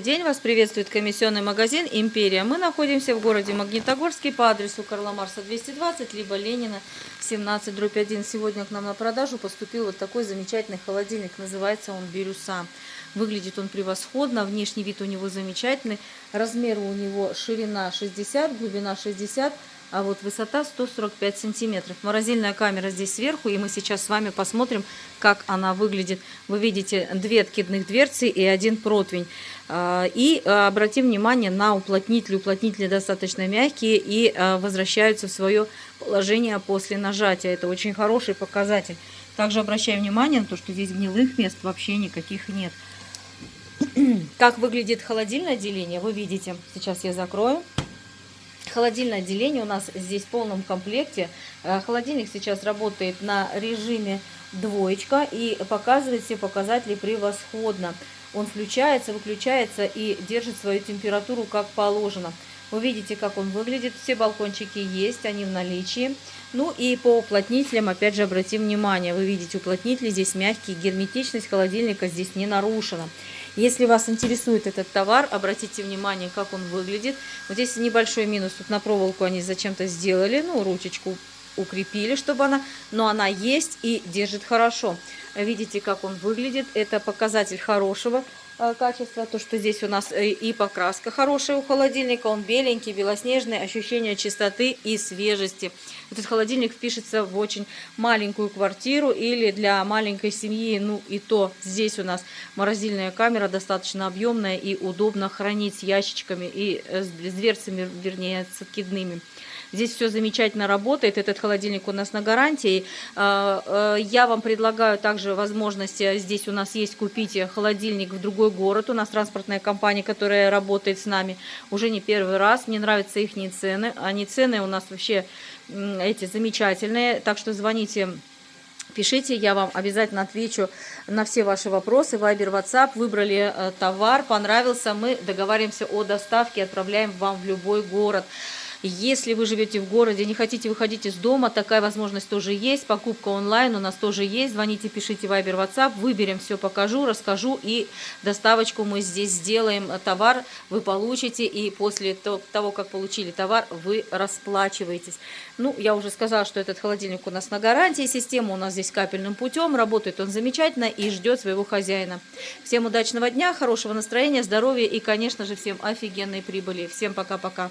День вас приветствует комиссионный магазин «Империя». Мы находимся в городе Магнитогорске по адресу Карла Маркса 220, либо Ленина 17/1. Сегодня к нам на продажу поступил вот такой замечательный холодильник. Называется он «Бирюса». Выглядит он превосходно, внешний вид у него замечательный. Размеры у него: ширина 60, глубина 60, а вот высота 145 сантиметров. Морозильная камера здесь сверху, и мы сейчас с вами посмотрим, как она выглядит. Вы видите две откидных дверцы и один противень. И обратим внимание на уплотнители. Уплотнители достаточно мягкие и возвращаются в свое положение после нажатия. Это очень хороший показатель. Также обращаем внимание на то, что здесь гнилых мест вообще никаких нет. Как выглядит холодильное отделение, вы видите. Сейчас я закрою. Холодильное отделение у нас здесь в полном комплекте. Холодильник сейчас работает на режиме двоечка и показывает все показатели превосходно. Он включается, выключается и держит свою температуру как положено. Вы видите, как он выглядит. Все балкончики есть, они в наличии. Ну и по уплотнителям, опять же, обратим внимание. Вы видите, уплотнители здесь мягкие, герметичность холодильника здесь не нарушена. Если вас интересует этот товар, обратите внимание, как он выглядит. Вот здесь небольшой минус. Тут на проволоку они зачем-то сделали, ну, ручечку укрепили, чтобы она, но она есть и держит хорошо. Видите, как он выглядит. Это показатель хорошего качества. То, что здесь у нас и покраска хорошая у холодильника. Он беленький, белоснежный, ощущение чистоты и свежести. Этот холодильник впишется в очень маленькую квартиру или для маленькой семьи. Ну и то здесь у нас морозильная камера достаточно объемная и удобно хранить с ящичками и с дверцами, вернее, с откидными. Здесь все замечательно работает. Этот холодильник у нас на гарантии. Я вам предлагаю также возможность, здесь у нас есть, купить холодильник в другой город. У нас транспортная компания, которая работает с нами уже не первый раз. Мне нравятся их цены. Цены у нас вообще эти замечательные. Так что звоните, пишите, я вам обязательно отвечу на все ваши вопросы. Вайбер, WhatsApp. Выбрали товар, понравился, мы договариваемся о доставке, отправляем вам в любой город. Если вы живете в городе, не хотите выходить из дома, такая возможность тоже есть. Покупка онлайн у нас тоже есть. Звоните, пишите Viber, WhatsApp. Выберем, все покажу, расскажу. И доставочку мы здесь сделаем. Товар вы получите. И после того, как получили товар, вы расплачиваетесь. Ну, я уже сказала, что этот холодильник у нас на гарантии. Система у нас здесь капельным путем. Работает он замечательно и ждет своего хозяина. Всем удачного дня, хорошего настроения, здоровья и, конечно же, всем офигенной прибыли. Всем пока-пока.